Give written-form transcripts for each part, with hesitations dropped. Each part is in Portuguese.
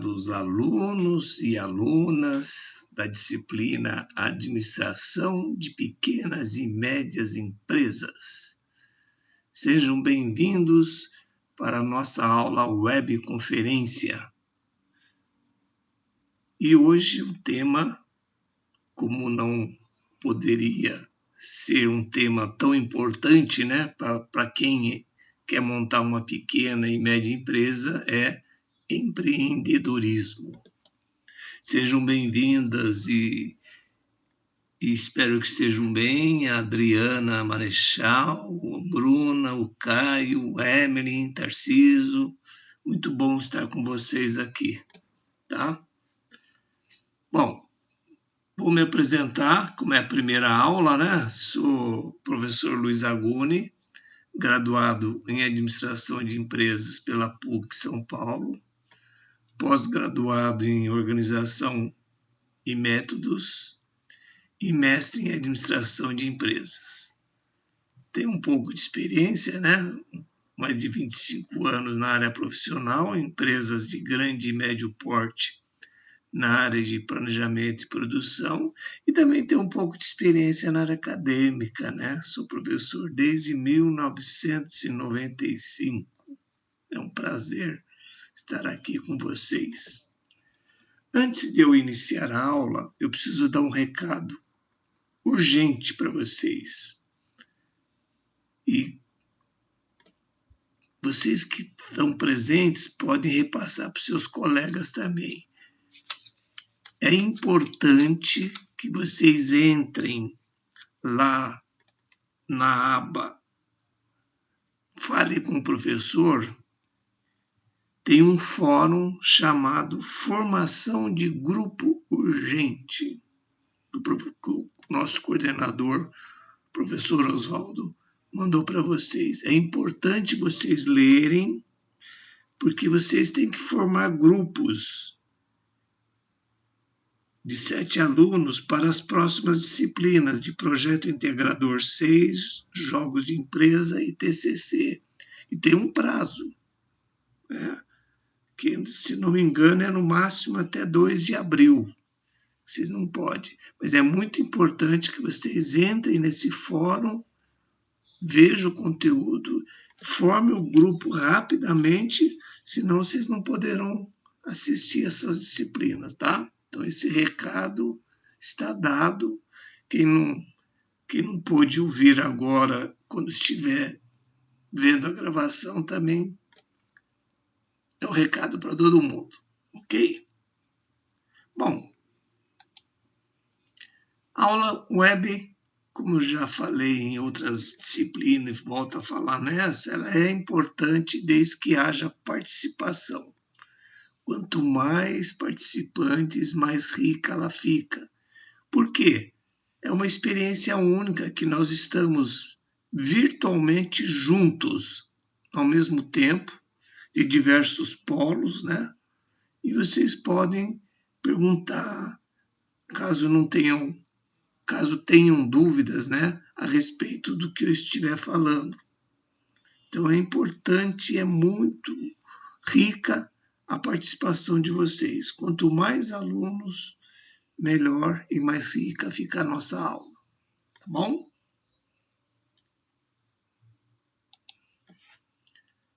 Prezados alunos e alunas da disciplina Administração de Pequenas e Médias Empresas, sejam bem-vindos para a nossa aula webconferência. E hoje o tema, como não poderia ser um tema tão importante, né, para quem quer montar uma pequena e média empresa, é empreendedorismo. Sejam bem-vindas e espero que estejam bem a Adriana Marechal, a Bruna, o Caio, o Emily, Tarciso. Muito bom estar com vocês aqui, tá? Bom, vou me apresentar, como é a primeira aula, né? Sou o professor Luiz Aguni, graduado em Administração de Empresas pela PUC São Paulo, pós-graduado em Organização e Métodos e mestre em Administração de Empresas. Tenho um pouco de experiência, né? Mais de 25 anos na área profissional, em empresas de grande e médio porte na área de planejamento e produção, e também tenho um pouco de experiência na área acadêmica, né? Sou professor desde 1995. É um prazer estar aqui com vocês. Antes de eu iniciar a aula, eu preciso dar um recado urgente para vocês. E vocês que estão presentes podem repassar para os seus colegas também. É importante que vocês entrem lá na aba Fale com o Professor. Tem um fórum chamado Formação de Grupo Urgente, que o nosso coordenador, professor Oswaldo, mandou para vocês. É importante vocês lerem, porque vocês têm que formar grupos de 7 alunos para as próximas disciplinas de Projeto Integrador 6, Jogos de Empresa e TCC. E tem um prazo, né? Que, se não me engano, é no máximo até 2 de abril. Vocês não podem. Mas é muito importante que vocês entrem nesse fórum, vejam o conteúdo, formem o grupo rapidamente, senão vocês não poderão assistir essas disciplinas, tá? Então, esse recado está dado. Quem não pôde ouvir agora, quando estiver vendo a gravação, também é um recado para todo mundo, ok? Bom, aula web, como eu já falei em outras disciplinas, volto a falar nessa, ela é importante desde que haja participação. Quanto mais participantes, mais rica ela fica. Por quê? É uma experiência única que nós estamos virtualmente juntos, ao mesmo tempo, de diversos polos, né? E vocês podem perguntar, caso tenham dúvidas, né, a respeito do que eu estiver falando. Então é importante, é muito rica a participação de vocês. Quanto mais alunos, melhor e mais rica fica a nossa aula. Tá bom?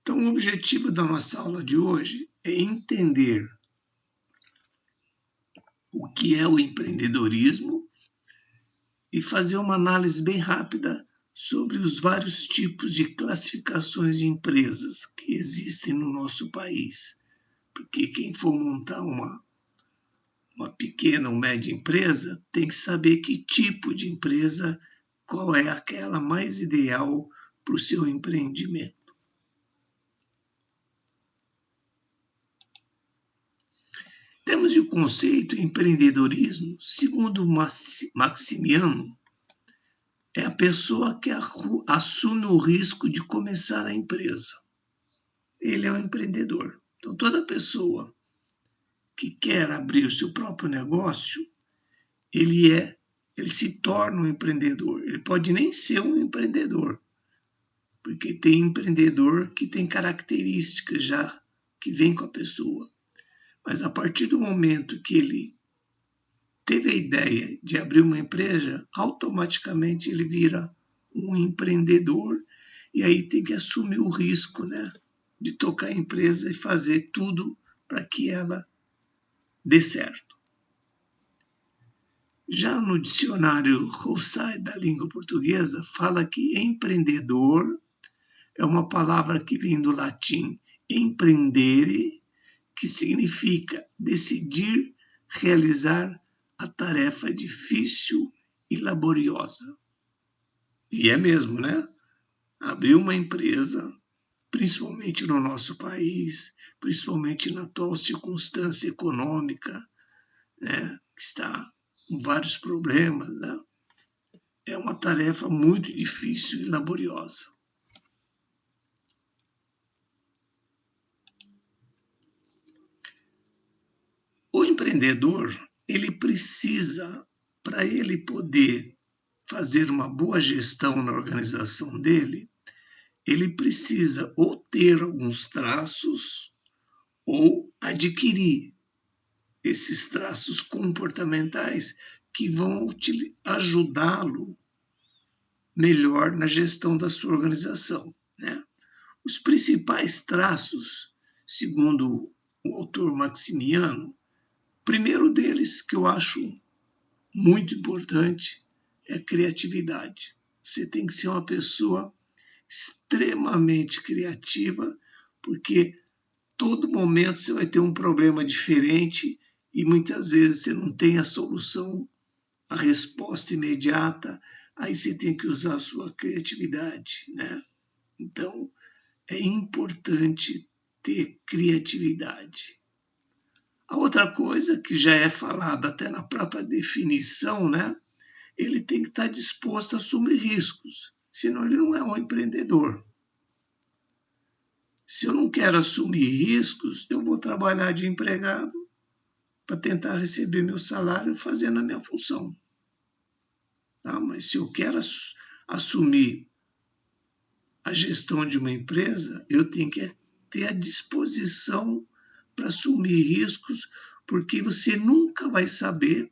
Então, o objetivo da nossa aula de hoje é entender o que é o empreendedorismo e fazer uma análise bem rápida sobre os vários tipos de classificações de empresas que existem no nosso país. Porque quem for montar uma pequena ou média empresa tem que saber que tipo de empresa, qual é aquela mais ideal para o seu empreendimento. Temos o conceito empreendedorismo, segundo Maximiano, é a pessoa que assume o risco de começar a empresa. Ele é um empreendedor. Então, toda pessoa que quer abrir o seu próprio negócio, ele se torna um empreendedor. Ele pode nem ser um empreendedor, porque tem empreendedor que tem características já que vem com a pessoa. Mas a partir do momento que ele teve a ideia de abrir uma empresa, automaticamente ele vira um empreendedor e aí tem que assumir o risco, né, de tocar a empresa e fazer tudo para que ela dê certo. Já no dicionário Rousseau da língua portuguesa, fala que empreendedor é uma palavra que vem do latim emprendere, que significa decidir realizar a tarefa difícil e laboriosa. E é mesmo, né? Abrir uma empresa, principalmente no nosso país, principalmente na atual circunstância econômica, né, que está com vários problemas, né? É uma tarefa muito difícil e laboriosa. O empreendedor, ele precisa, para ele poder fazer uma boa gestão na organização dele, ele precisa ou ter alguns traços ou adquirir esses traços comportamentais que vão ajudá-lo melhor na gestão da sua organização, né? Os principais traços, segundo o autor Maximiano, o primeiro deles, que eu acho muito importante, é a criatividade. Você tem que ser uma pessoa extremamente criativa, porque todo momento você vai ter um problema diferente e muitas vezes você não tem a solução, a resposta imediata, aí você tem que usar a sua criatividade, né? Então, é importante ter criatividade. A outra coisa que já é falada até na própria definição, né? Ele tem que estar disposto a assumir riscos, senão ele não é um empreendedor. Se eu não quero assumir riscos, eu vou trabalhar de empregado para tentar receber meu salário fazendo a minha função. Tá? Mas se eu quero assumir a gestão de uma empresa, eu tenho que ter a disposição para assumir riscos, porque você nunca vai saber,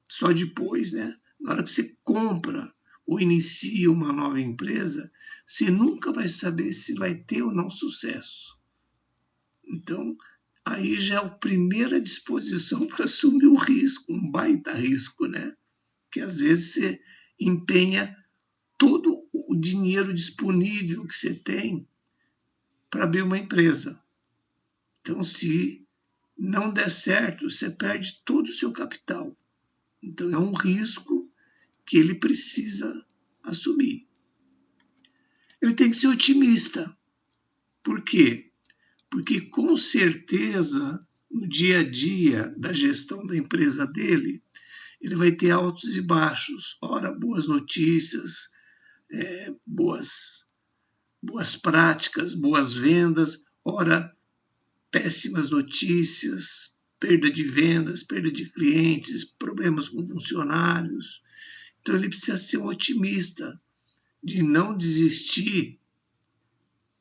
só depois, né? Na hora que você compra ou inicia uma nova empresa, você nunca vai saber se vai ter ou não sucesso. Então, aí já é a primeira disposição para assumir o risco, um baita risco, né? Que às vezes você empenha todo o dinheiro disponível que você tem para abrir uma empresa. Então, se não der certo, você perde todo o seu capital. Então, é um risco que ele precisa assumir. Ele tem que ser otimista. Por quê? Porque, com certeza, no dia a dia da gestão da empresa dele, ele vai ter altos e baixos. Ora, boas notícias, boas práticas, boas vendas, ora, péssimas notícias, perda de vendas, perda de clientes, problemas com funcionários. Então, ele precisa ser um otimista, de não desistir,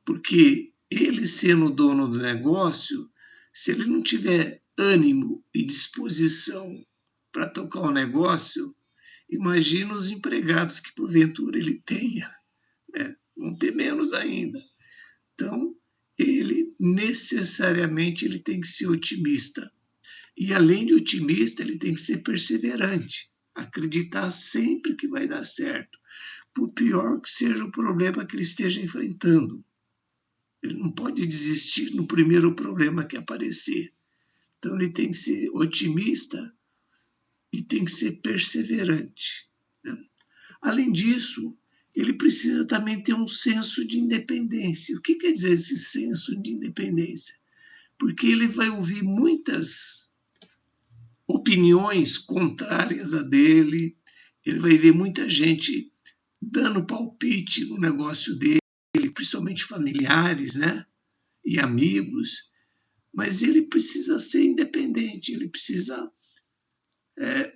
porque ele, sendo o dono do negócio, se ele não tiver ânimo e disposição para tocar o negócio, imagina os empregados que porventura ele tenha, né? Vão ter menos ainda. Então, ele necessariamente ele tem que ser otimista. E além de otimista, ele tem que ser perseverante, acreditar sempre que vai dar certo, por pior que seja o problema que ele esteja enfrentando. Ele não pode desistir no primeiro problema que aparecer. Então, ele tem que ser otimista e tem que ser perseverante, né? Além disso, ele precisa também ter um senso de independência. O que quer dizer esse senso de independência? Porque ele vai ouvir muitas opiniões contrárias a dele, ele vai ver muita gente dando palpite no negócio dele, principalmente familiares, né? E amigos, mas ele precisa ser independente, ele precisa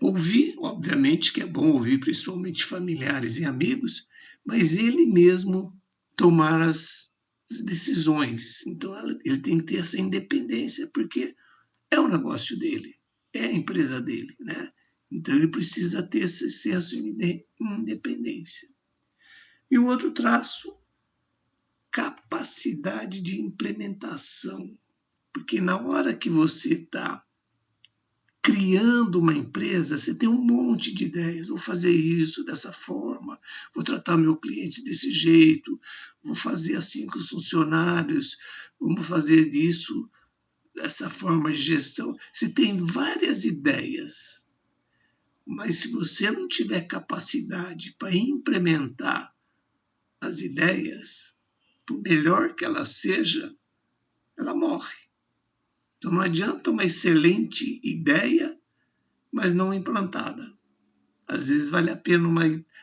ouvir, obviamente que é bom ouvir principalmente familiares e amigos, mas ele mesmo tomar as decisões. Então ele tem que ter essa independência, porque é o negócio dele, é a empresa dele, né? Então ele precisa ter esse senso de independência. E o outro traço, capacidade de implementação. Porque na hora que você está criando uma empresa, você tem um monte de ideias. Vou fazer isso dessa forma, vou tratar meu cliente desse jeito, vou fazer assim com os funcionários, vamos fazer disso, dessa forma de gestão. Você tem várias ideias, mas se você não tiver capacidade para implementar as ideias, por melhor que ela seja, ela morre. Então não adianta uma excelente ideia, mas não implantada. Às vezes vale a pena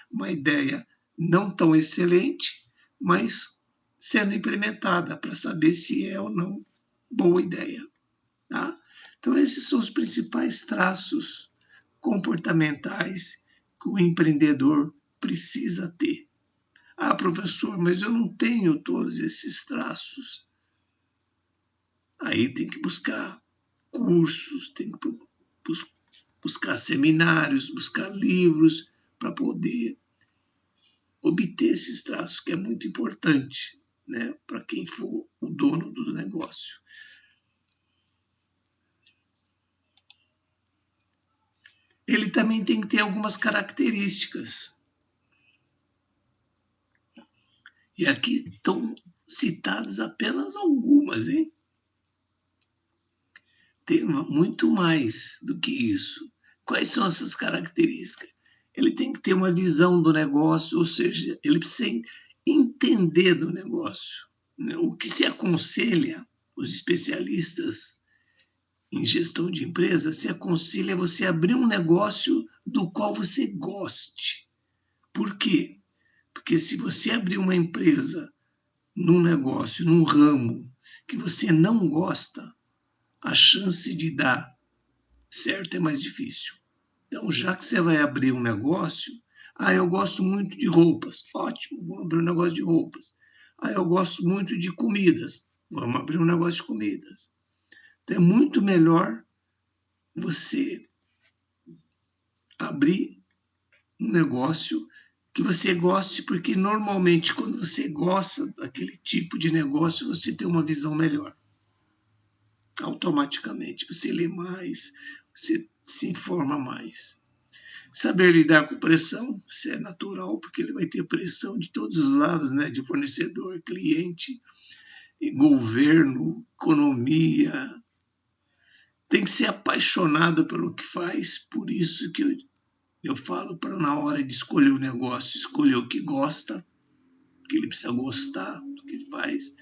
uma ideia não tão excelente, mas sendo implementada para saber se é ou não boa ideia. Tá? Então esses são os principais traços comportamentais que o empreendedor precisa ter. Ah, professor, mas eu não tenho todos esses traços. Aí tem que buscar cursos, tem que buscar seminários, buscar livros para poder obter esses traços, que é muito importante, né, para quem for o dono do negócio. Ele também tem que ter algumas características. E aqui estão citadas apenas algumas, hein? Tem muito mais do que isso. Quais são essas características? Ele tem que ter uma visão do negócio, ou seja, ele precisa entender do negócio. O que se aconselha, os especialistas em gestão de empresas, se aconselha você abrir um negócio do qual você goste. Por quê? Porque se você abrir uma empresa num negócio, num ramo que você não gosta, a chance de dar certo é mais difícil. Então, já que você vai abrir um negócio, eu gosto muito de roupas. Ótimo, vamos abrir um negócio de roupas. Eu gosto muito de comidas. Vamos abrir um negócio de comidas. Então, é muito melhor você abrir um negócio que você goste, porque normalmente quando você gosta daquele tipo de negócio, você tem uma visão melhor. Automaticamente, você lê mais, você se informa mais. Saber lidar com pressão, isso é natural, porque ele vai ter pressão de todos os lados, né? De fornecedor, cliente, governo, economia. Tem que ser apaixonado pelo que faz, por isso que eu falo para na hora de escolher o negócio, escolher o que gosta, que ele precisa gostar do que faz.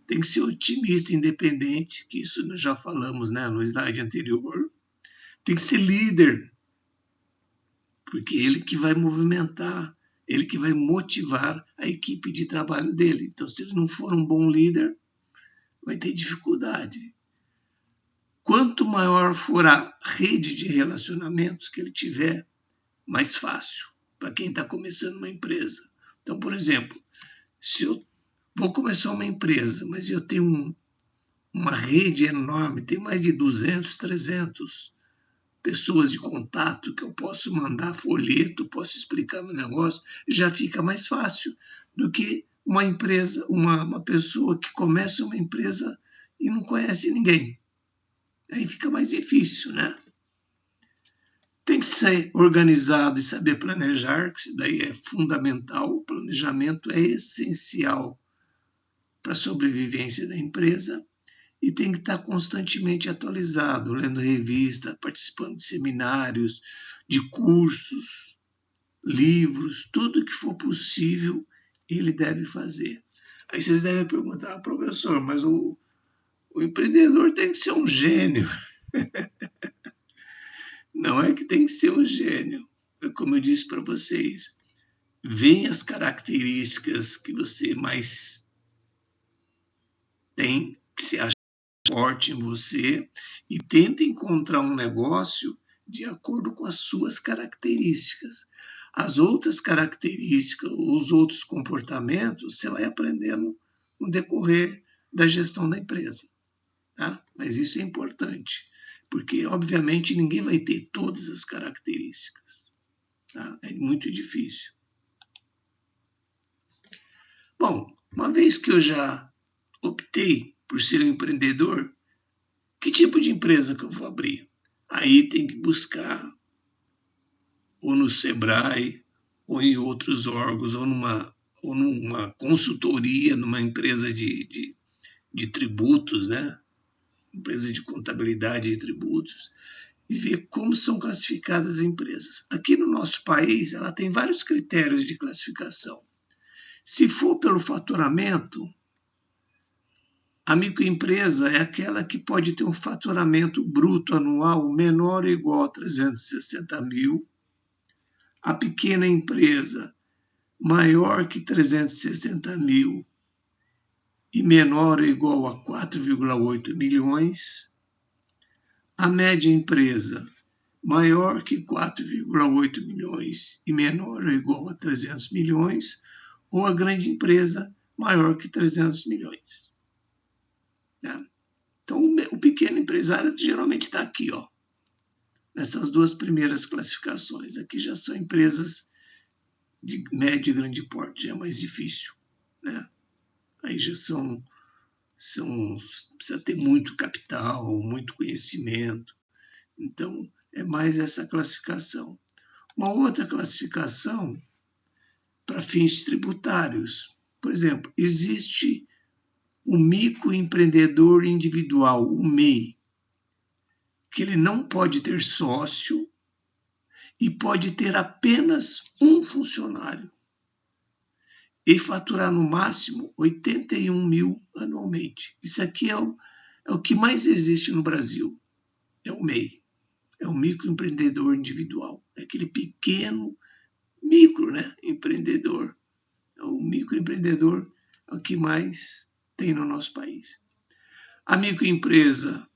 Tem que ser otimista, independente, que isso nós já falamos, né, no slide anterior. Tem que ser líder, porque ele que vai movimentar, ele que vai motivar a equipe de trabalho dele. Então, se ele não for um bom líder, vai ter dificuldade. Quanto maior for a rede de relacionamentos que ele tiver, mais fácil para quem está começando uma empresa. Então, por exemplo, se eu vou começar uma empresa, mas eu tenho uma rede enorme, tem mais de 200, 300 pessoas de contato que eu posso mandar folheto, posso explicar meu negócio, já fica mais fácil do que uma empresa, uma pessoa que começa uma empresa e não conhece ninguém. Aí fica mais difícil, né? Tem que ser organizado e saber planejar, que isso daí é fundamental. O planejamento é essencial para a sobrevivência da empresa e tem que estar constantemente atualizado, lendo revista, participando de seminários, de cursos, livros, tudo que for possível ele deve fazer. Aí vocês devem perguntar, professor, mas o empreendedor tem que ser um gênio. Não é que tem que ser um gênio. Como eu disse para vocês, vem as características que você mais tem, que se acha forte em você, e tenta encontrar um negócio de acordo com as suas características. As outras características, os outros comportamentos, você vai aprendendo no decorrer da gestão da empresa. Tá? Mas isso é importante. porque, obviamente, ninguém vai ter todas as características. Tá? É muito difícil. Bom, uma vez que eu já optei por ser um empreendedor, que tipo de empresa que eu vou abrir? Aí tem que buscar ou no Sebrae, ou em outros órgãos, ou numa consultoria, numa empresa de tributos, né? Empresa de contabilidade e tributos, e ver como são classificadas as empresas. Aqui no nosso país, ela tem vários critérios de classificação. Se for pelo faturamento, a microempresa é aquela que pode ter um faturamento bruto anual menor ou igual a 360 mil. A pequena empresa, maior que 360 mil e menor ou igual a 4,8 milhões. A média empresa, maior que 4,8 milhões e menor ou igual a 300 milhões. Ou a grande empresa, maior que 300 milhões. Né? Então, o pequeno empresário geralmente está aqui, ó, nessas duas primeiras classificações. Aqui já são empresas de médio e grande porte, já é mais difícil. Né? Aí já precisa ter muito capital, muito conhecimento. Então, é mais essa classificação. Uma outra classificação para fins tributários. Por exemplo, existe o microempreendedor individual, o MEI, que ele não pode ter sócio e pode ter apenas um funcionário e faturar no máximo 81 mil anualmente. Isso aqui é o que mais existe no Brasil, é o MEI, é o microempreendedor individual, é aquele pequeno micro, né, empreendedor. O microempreendedor é o que mais tem no nosso país. A microempresa,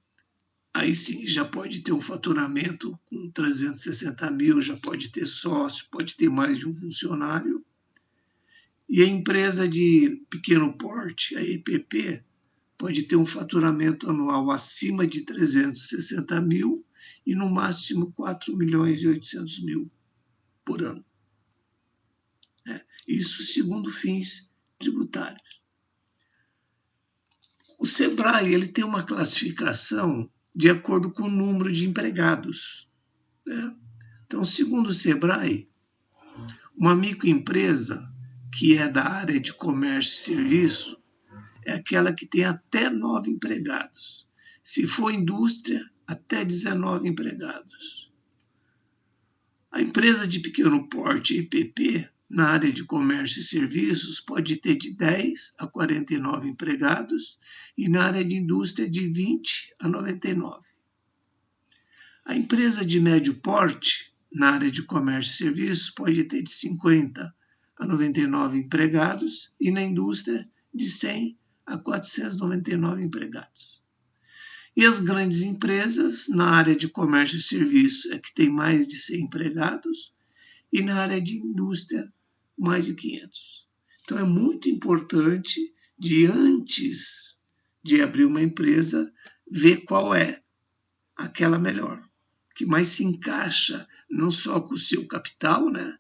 aí sim, já pode ter um faturamento com 360 mil, já pode ter sócio, pode ter mais de um funcionário. E a empresa de pequeno porte, a EPP, pode ter um faturamento anual acima de 360 mil e no máximo 4 milhões e 800 mil por ano. Isso segundo fins tributários. O Sebrae ele tem uma classificação de acordo com o número de empregados. Né? Então, segundo o Sebrae, uma microempresa que é da área de comércio e serviço é aquela que tem até 9 empregados. Se for indústria, até 19 empregados. A empresa de pequeno porte, EPP, na área de comércio e serviços, pode ter de 10 a 49 empregados e na área de indústria de 20 a 99. A empresa de médio porte, na área de comércio e serviços, pode ter de 50 a 99 empregados e na indústria de 100 a 499 empregados. E as grandes empresas, na área de comércio e serviço, é que tem mais de 100 empregados e na área de indústria, mais de 500. Então, é muito importante, antes de abrir uma empresa, ver qual é aquela melhor, que mais se encaixa não só com o seu capital, né,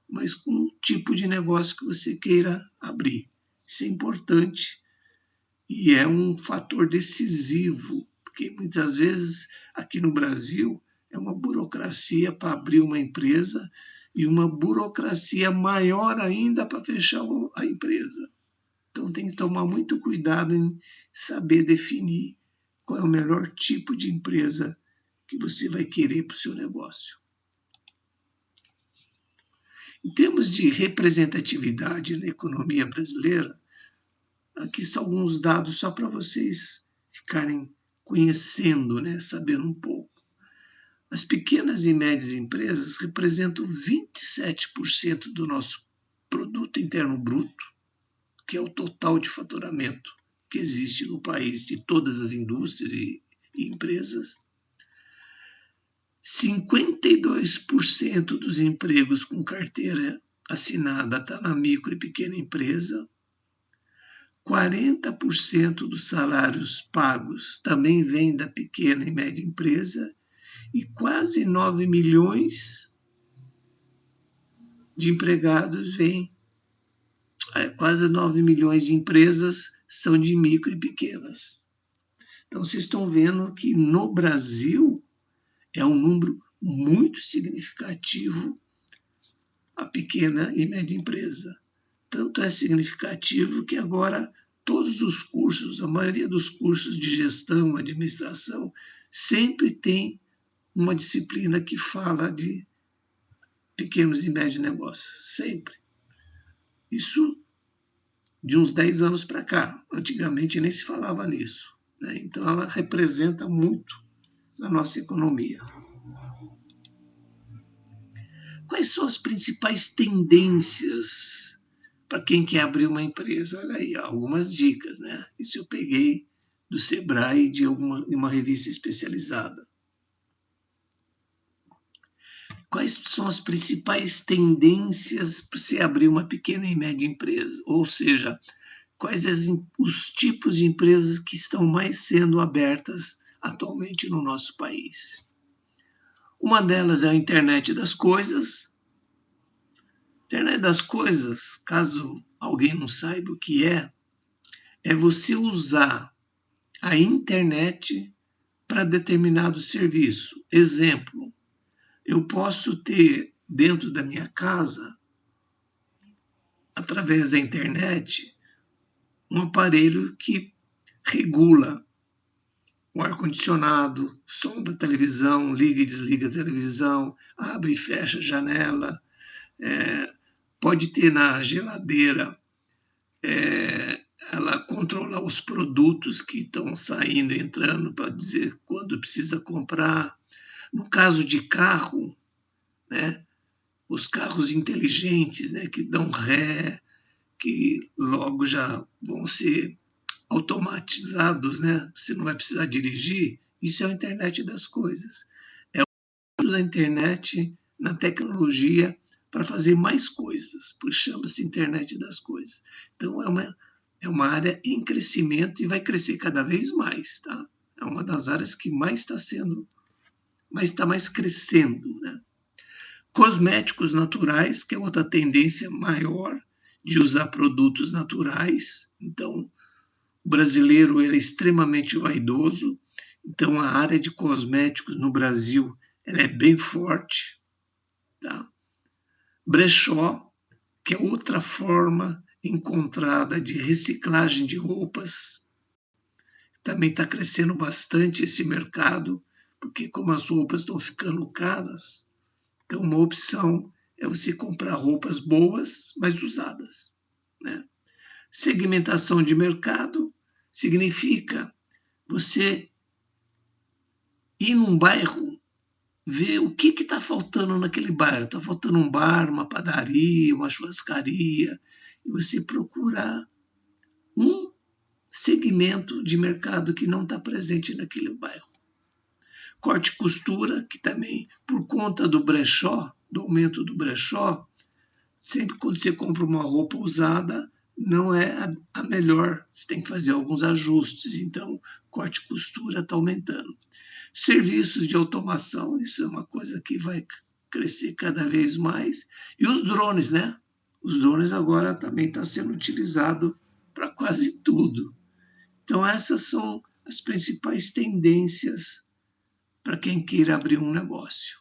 mas com o tipo de negócio que você queira abrir. Isso é importante e é um fator decisivo, porque muitas vezes aqui no Brasil é uma burocracia para abrir uma empresa e uma burocracia maior ainda para fechar a empresa. Então tem que tomar muito cuidado em saber definir qual é o melhor tipo de empresa que você vai querer para o seu negócio. Em termos de representatividade na economia brasileira, aqui são alguns dados só para vocês ficarem conhecendo, né, sabendo um pouco. As pequenas e médias empresas representam 27% do nosso produto interno bruto, que é o total de faturamento que existe no país, de todas as indústrias e empresas. 52% dos empregos com carteira assinada está na micro e pequena empresa. 40% dos salários pagos também vem da pequena e média empresa e quase 9 milhões de empregados vêm, quase 9 milhões de empresas são de micro e pequenas. Então, vocês estão vendo que no Brasil é um número muito significativo a pequena e média empresa. Tanto é significativo que agora todos os cursos, a maioria dos cursos de gestão, administração, sempre tem uma disciplina que fala de pequenos e médios negócios, sempre. Isso de uns 10 anos para cá. Antigamente nem se falava nisso, né? Então ela representa muito na nossa economia. Quais são as principais tendências para quem quer abrir uma empresa? Olha aí, algumas dicas, né? Isso eu peguei do Sebrae de uma revista especializada. Quais são as principais tendências para se abrir uma pequena e média empresa? Ou seja, quais os tipos de empresas que estão mais sendo abertas atualmente no nosso país? Uma delas é a internet das coisas. Internet das coisas, caso alguém não saiba o que é você usar a internet para determinado serviço. Exemplo, eu posso ter dentro da minha casa, através da internet, um aparelho que regula o ar-condicionado, som da televisão, liga e desliga a televisão, abre e fecha a janela, pode ter na geladeira, ela controlar os produtos que estão saindo e entrando para dizer quando precisa comprar. No caso de carro, né, os carros inteligentes, né, que dão ré, que logo já vão ser automatizados, né? Você não vai precisar dirigir. Isso é a internet das coisas. É o uso da internet na tecnologia para fazer mais coisas, por isso chama-se internet das coisas. Então, é uma área em crescimento e vai crescer cada vez mais, tá? É uma das áreas que mais está mais crescendo, né? Cosméticos naturais, que é outra tendência maior de usar produtos naturais. Então, o brasileiro ele é extremamente vaidoso, então a área de cosméticos no Brasil ela é bem forte. Tá? Brechó, que é outra forma encontrada de reciclagem de roupas, também está crescendo bastante esse mercado, porque como as roupas estão ficando caras, então uma opção é você comprar roupas boas, mas usadas, né? Segmentação de mercado significa você ir num bairro, ver o que está faltando naquele bairro. Está faltando um bar, uma padaria, uma churrascaria, e você procurar um segmento de mercado que não está presente naquele bairro. Corte e costura, que também, por conta do brechó, do aumento do brechó, sempre quando você compra uma roupa usada, não é a melhor, você tem que fazer alguns ajustes, então corte e costura está aumentando. Serviços de automação, isso é uma coisa que vai crescer cada vez mais. E os drones, né? Os drones agora também estão sendo utilizados para quase tudo. Então essas são as principais tendências para quem queira abrir um negócio.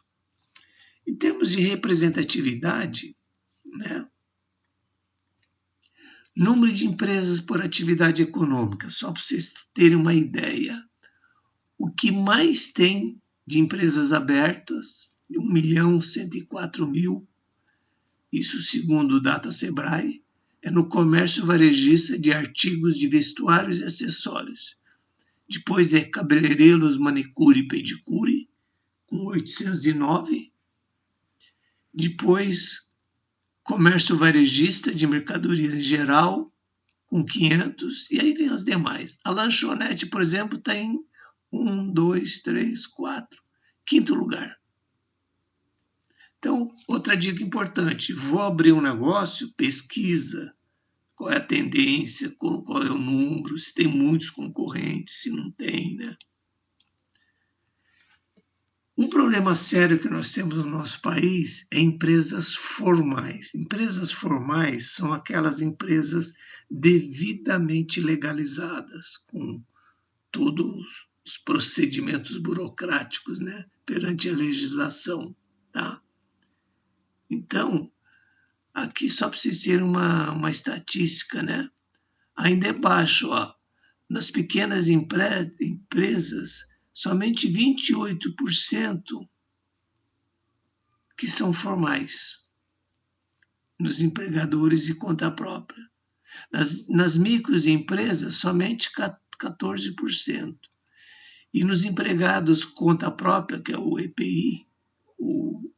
Em termos de representatividade, né? Número de empresas por atividade econômica, só para vocês terem uma ideia. O que mais tem de empresas abertas, 1.104.000, isso segundo o Data Sebrae, é no comércio varejista de artigos de vestuários e acessórios. Depois é cabeleireiros, manicure e pedicure, com 809. Depois, comércio varejista de mercadorias em geral, com 500, e aí vem as demais. A lanchonete, por exemplo, está em 1, 2, 3, 4, quinto lugar. Então, outra dica importante, vou abrir um negócio, pesquisa qual é a tendência, qual é o número, se tem muitos concorrentes, se não tem, né? Um problema sério que nós temos no nosso país é empresas formais. Empresas formais são aquelas empresas devidamente legalizadas, com todos os procedimentos burocráticos, né, perante a legislação, tá? Então, aqui só para vocês terem uma estatística, né? Ainda é baixo, ó. Nas pequenas empresas, somente 28% que são formais, nos empregadores de conta própria. Nas microempresas, somente 14%. E nos empregados conta própria, que é o EPI, o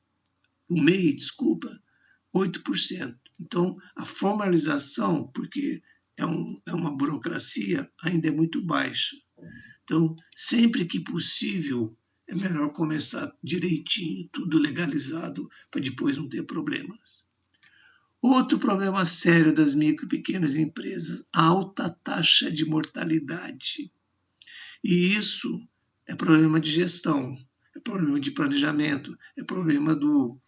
MEI, desculpa, 8%. Então, a formalização, porque é uma burocracia, ainda é muito baixa. Então, sempre que possível, é melhor começar direitinho, tudo legalizado, para depois não ter problemas. Outro problema sério das micro e pequenas empresas, a alta taxa de mortalidade. E isso é problema de gestão, é problema de planejamento, é problema do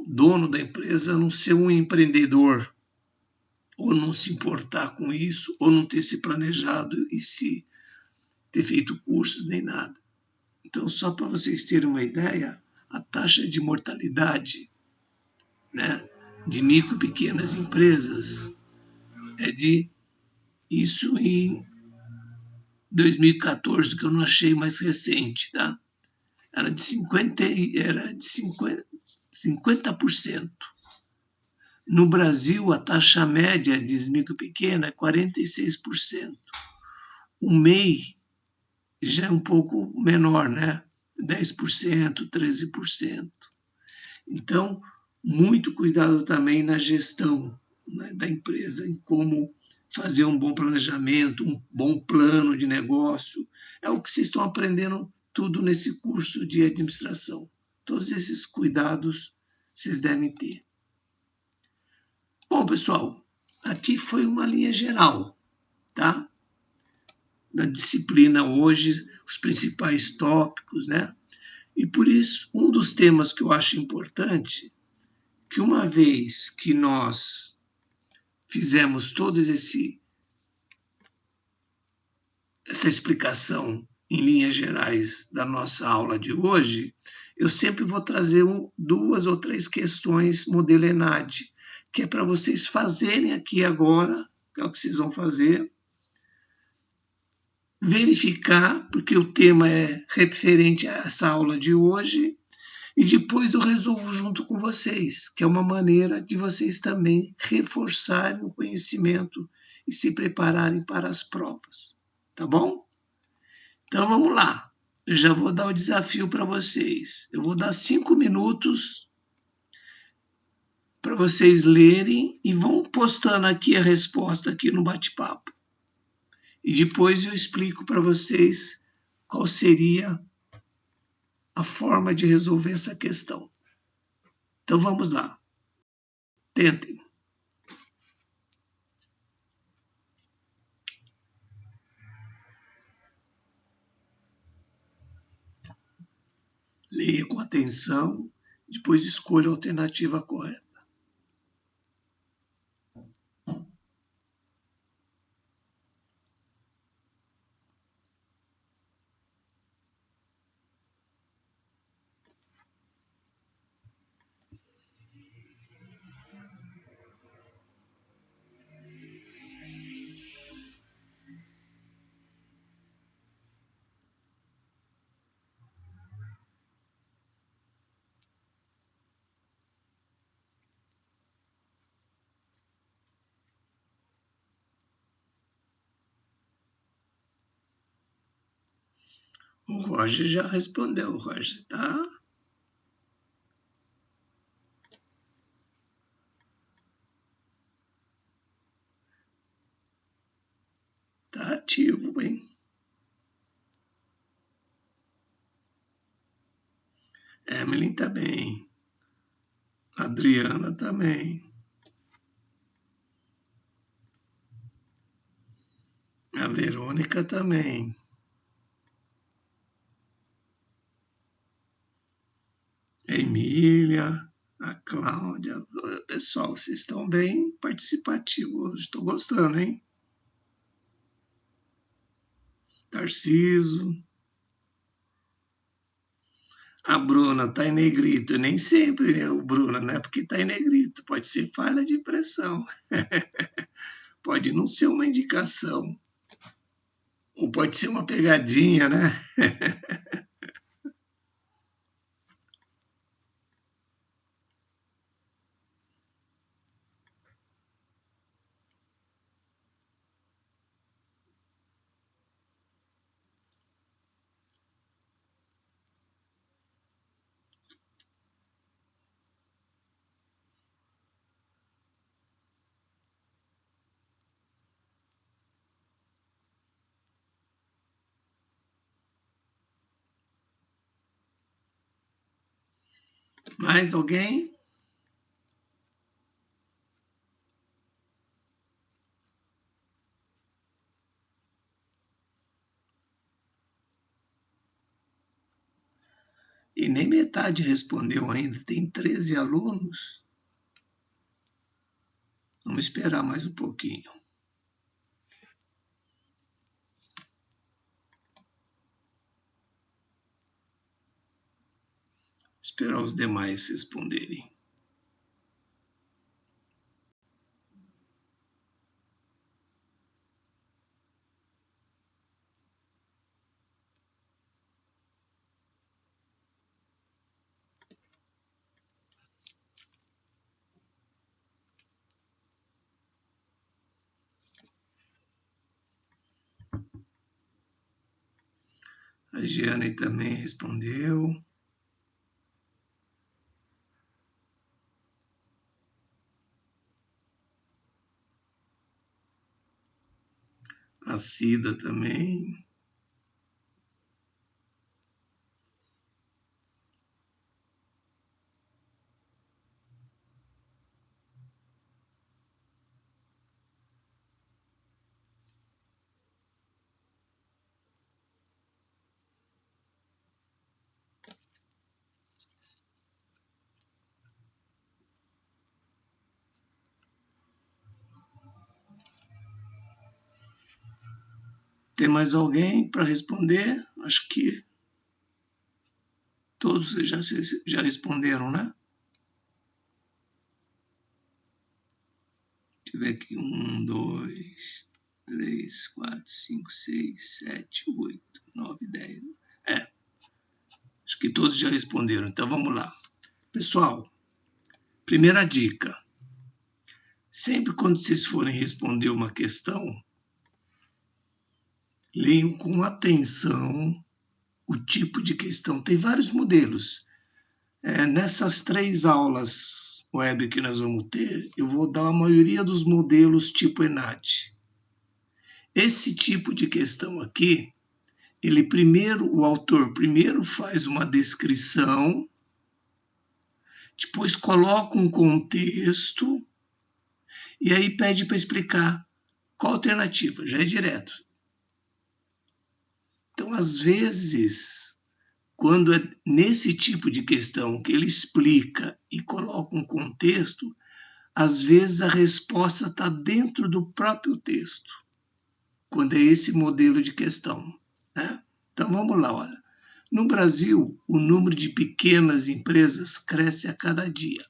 dono da empresa não ser um empreendedor, ou não se importar com isso, ou não ter se planejado e se ter feito cursos nem nada. Então, só para vocês terem uma ideia, a taxa de mortalidade, né, de micro e pequenas empresas é de isso em 2014, que eu não achei mais recente, tá? Era de 50%. No Brasil, a taxa média de micro e pequena é 46%. O MEI já é um pouco menor, né? 10%, 13%. Então, muito cuidado também na gestão, né, da empresa, em como fazer um bom planejamento, um bom plano de negócio. É o que vocês estão aprendendo tudo nesse curso de administração. Todos esses cuidados vocês devem ter. Bom, pessoal, aqui foi uma linha geral, tá? Da disciplina hoje, os principais tópicos, né? E por isso, um dos temas que eu acho importante, que uma vez que nós fizemos toda essa explicação em linhas gerais da nossa aula de hoje, eu sempre vou trazer duas ou três questões modelo ENAD, que é para vocês fazerem aqui agora, que é o que vocês vão fazer, verificar, porque o tema é referente a essa aula de hoje, e depois eu resolvo junto com vocês, que é uma maneira de vocês também reforçarem o conhecimento e se prepararem para as provas. Tá bom? Então vamos lá. Eu já vou dar o desafio para vocês. Eu vou dar 5 minutos para vocês lerem e vão postando aqui a resposta aqui no bate-papo. E depois eu explico para vocês qual seria a forma de resolver essa questão. Então vamos lá. Tentem. Leia com atenção, depois escolha a alternativa correta. O Roger já respondeu, Roger, tá? Tá ativo, hein? Emily tá bem. Adriana também. A Verônica também. A Emília, a Cláudia. Pessoal, vocês estão bem participativos hoje. Estou gostando, hein? Tarciso. A Bruna está em negrito. Nem sempre, né, o Bruna, não é porque está em negrito. Pode ser falha de impressão. Pode não ser uma indicação. Ou pode ser uma pegadinha, né? Mais alguém? E nem metade respondeu ainda. Tem 13 alunos. Vamos esperar mais um pouquinho. Esperar os demais responderem. A Giane também respondeu. A Cida também. Tem mais alguém para responder? Acho que todos já responderam, né? Deixa eu ver aqui. 1, 2, 3, 4, 5, 6, 7, 8, 9, 10. Acho que todos já responderam. Então vamos lá. Pessoal, primeira dica. Sempre quando vocês forem responder uma questão, leiam com atenção o tipo de questão. Tem vários modelos. Nessas 3 aulas web que nós vamos ter, eu vou dar a maioria dos modelos tipo ENAD. Esse tipo de questão aqui, o autor primeiro faz uma descrição, depois coloca um contexto, e aí pede para explicar qual alternativa, já é direto. Então, às vezes, quando é nesse tipo de questão que ele explica e coloca um contexto, às vezes a resposta está dentro do próprio texto, quando é esse modelo de questão, né? Então vamos lá, olha. No Brasil, o número de pequenas empresas cresce a cada dia.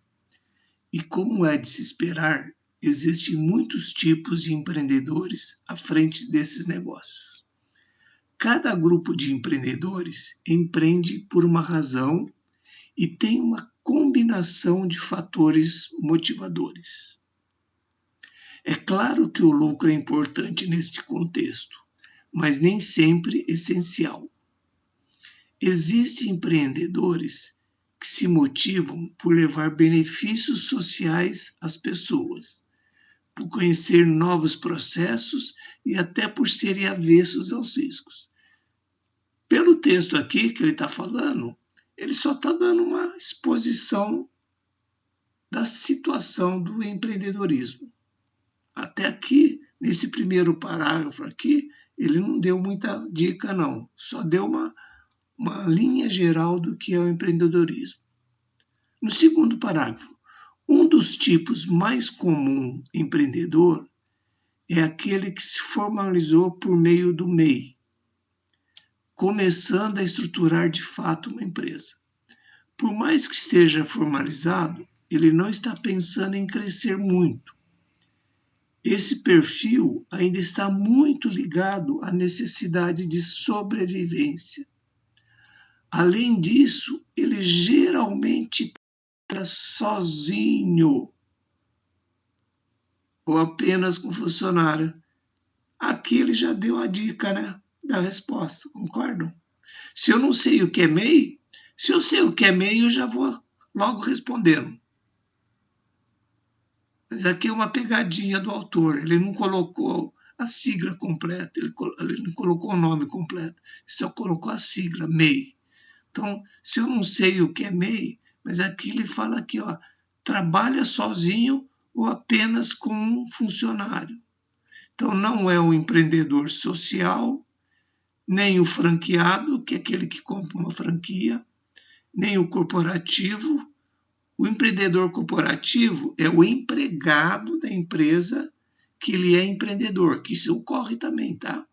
E como é de se esperar, existem muitos tipos de empreendedores à frente desses negócios. Cada grupo de empreendedores empreende por uma razão e tem uma combinação de fatores motivadores. É claro que o lucro é importante neste contexto, mas nem sempre essencial. Existem empreendedores que se motivam por levar benefícios sociais às pessoas, por conhecer novos processos e até por serem avessos aos riscos. Pelo texto aqui que ele está falando, ele só está dando uma exposição da situação do empreendedorismo. Até aqui, nesse primeiro parágrafo aqui, ele não deu muita dica, não. Só deu uma linha geral do que é o empreendedorismo. No segundo parágrafo, um dos tipos mais comum empreendedor é aquele que se formalizou por meio do MEI, começando a estruturar de fato uma empresa. Por mais que esteja formalizado, ele não está pensando em crescer muito. Esse perfil ainda está muito ligado à necessidade de sobrevivência. Além disso, ele geralmente trabalha sozinho ou apenas com funcionário. Aqui ele já deu a dica, né, da resposta, concordam? Se eu não sei o que é MEI, se eu sei o que é MEI, eu já vou logo respondendo. Mas aqui é uma pegadinha do autor, ele não colocou a sigla completa, ele não colocou o nome completo, só colocou a sigla, MEI. Então, se eu não sei o que é MEI, mas aqui ele fala aqui, ó, trabalha sozinho ou apenas com um funcionário. Então, não é o empreendedor social, nem o franqueado, que é aquele que compra uma franquia, nem o corporativo. O empreendedor corporativo é o empregado da empresa que ele é empreendedor, que isso ocorre também, tá?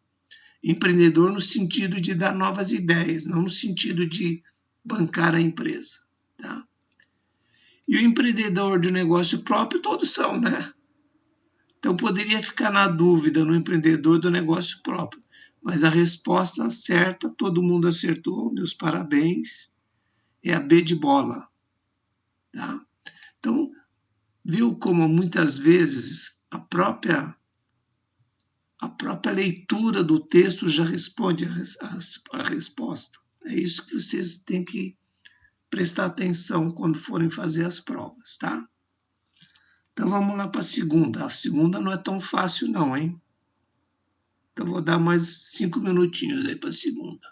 Empreendedor no sentido de dar novas ideias, não no sentido de bancar a empresa, tá? E o empreendedor de negócio próprio, todos são, né? Então poderia ficar na dúvida no empreendedor do negócio próprio, mas a resposta certa, todo mundo acertou, meus parabéns, é a B de bola, tá? Então, viu como muitas vezes a própria leitura do texto já responde a resposta. É isso que vocês têm que prestar atenção quando forem fazer as provas, tá? Então vamos lá para a segunda. A segunda não é tão fácil não, hein? Então vou dar mais 5 minutinhos aí para a segunda.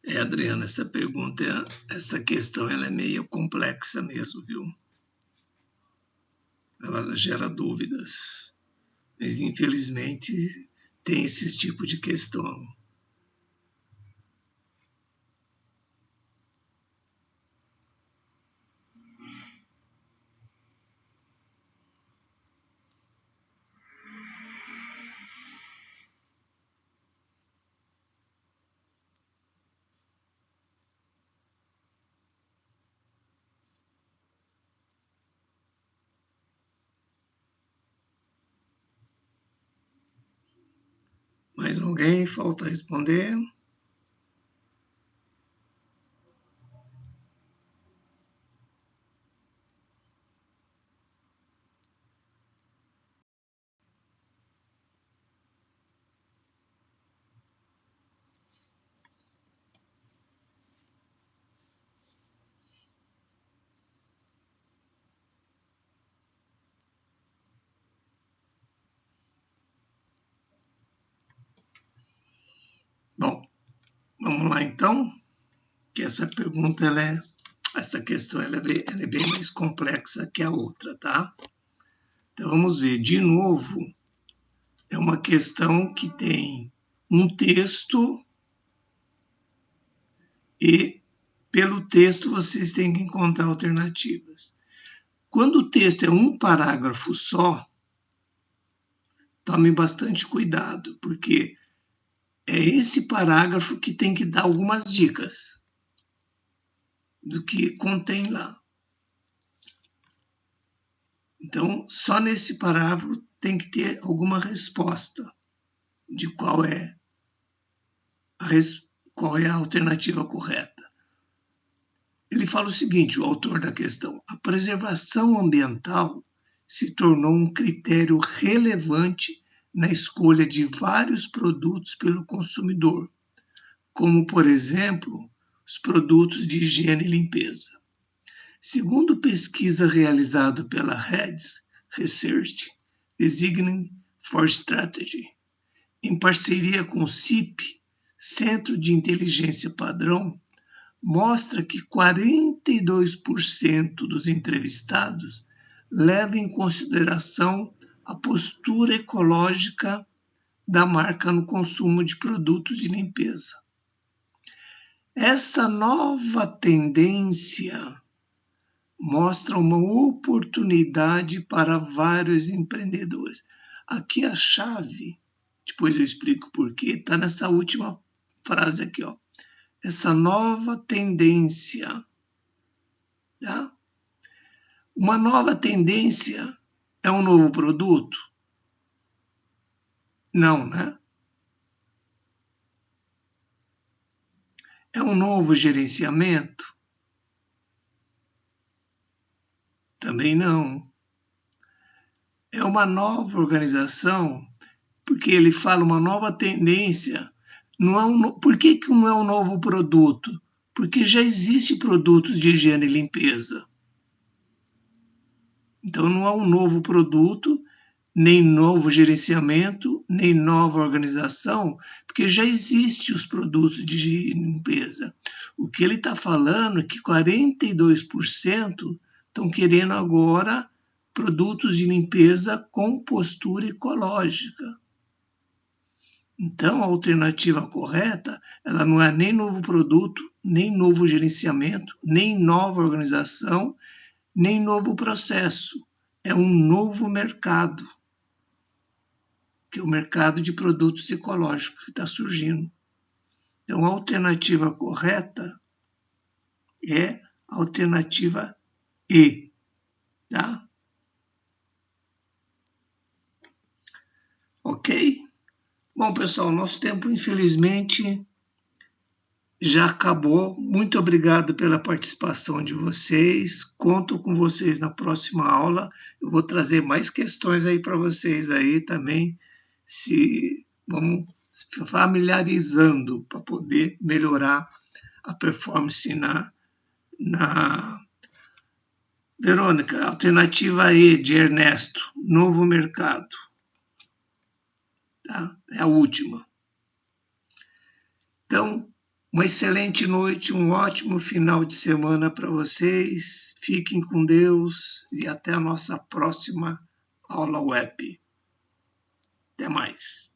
Adriana, essa pergunta, essa questão, ela é meio complexa mesmo, viu? Ela gera dúvidas, mas infelizmente tem esse tipo de questão. Mais alguém? Falta responder? Bom, vamos lá então, que essa pergunta, essa questão ela é bem mais complexa que a outra, tá? Então vamos ver, de novo, é uma questão que tem um texto e pelo texto vocês têm que encontrar alternativas. Quando o texto é um parágrafo só, tome bastante cuidado, porque é esse parágrafo que tem que dar algumas dicas do que contém lá. Então, só nesse parágrafo tem que ter alguma resposta de qual é a alternativa correta. Ele fala o seguinte, o autor da questão: a preservação ambiental se tornou um critério relevante na escolha de vários produtos pelo consumidor, como, por exemplo, os produtos de higiene e limpeza. Segundo pesquisa realizada pela Heads Research Designing for Strategy, em parceria com o CIP, Centro de Inteligência Padrão, mostra que 42% dos entrevistados levam em consideração a postura ecológica da marca no consumo de produtos de limpeza. Essa nova tendência mostra uma oportunidade para vários empreendedores. Aqui a chave, depois eu explico por quê, está nessa última frase aqui, ó. Essa nova tendência, tá? Uma nova tendência é um novo produto? Não, né? É um novo gerenciamento? Também não. É uma nova organização? Porque ele fala uma nova tendência. Não é por que não é um novo produto? Porque já existe produtos de higiene e limpeza. Então não é um novo produto, nem novo gerenciamento, nem nova organização, porque já existem os produtos de higiene e limpeza. O que ele está falando é que 42% estão querendo agora produtos de limpeza com postura ecológica. Então, a alternativa correta, ela não é nem novo produto, nem novo gerenciamento, nem nova organização, nem novo processo. É um novo mercado, que é o mercado de produtos ecológicos que está surgindo. Então, a alternativa correta é a alternativa E, tá? Ok? Bom, pessoal, nosso tempo, infelizmente, já acabou. Muito obrigado pela participação de vocês. Conto com vocês na próxima aula. Eu vou trazer mais questões aí para vocês aí também, se vamos familiarizando para poder melhorar a performance na Verônica, alternativa E de Ernesto, novo mercado. Tá? É a última. Então, Uma excelente noite, um ótimo final de semana para vocês. Fiquem com Deus e até a nossa próxima aula web. Até mais.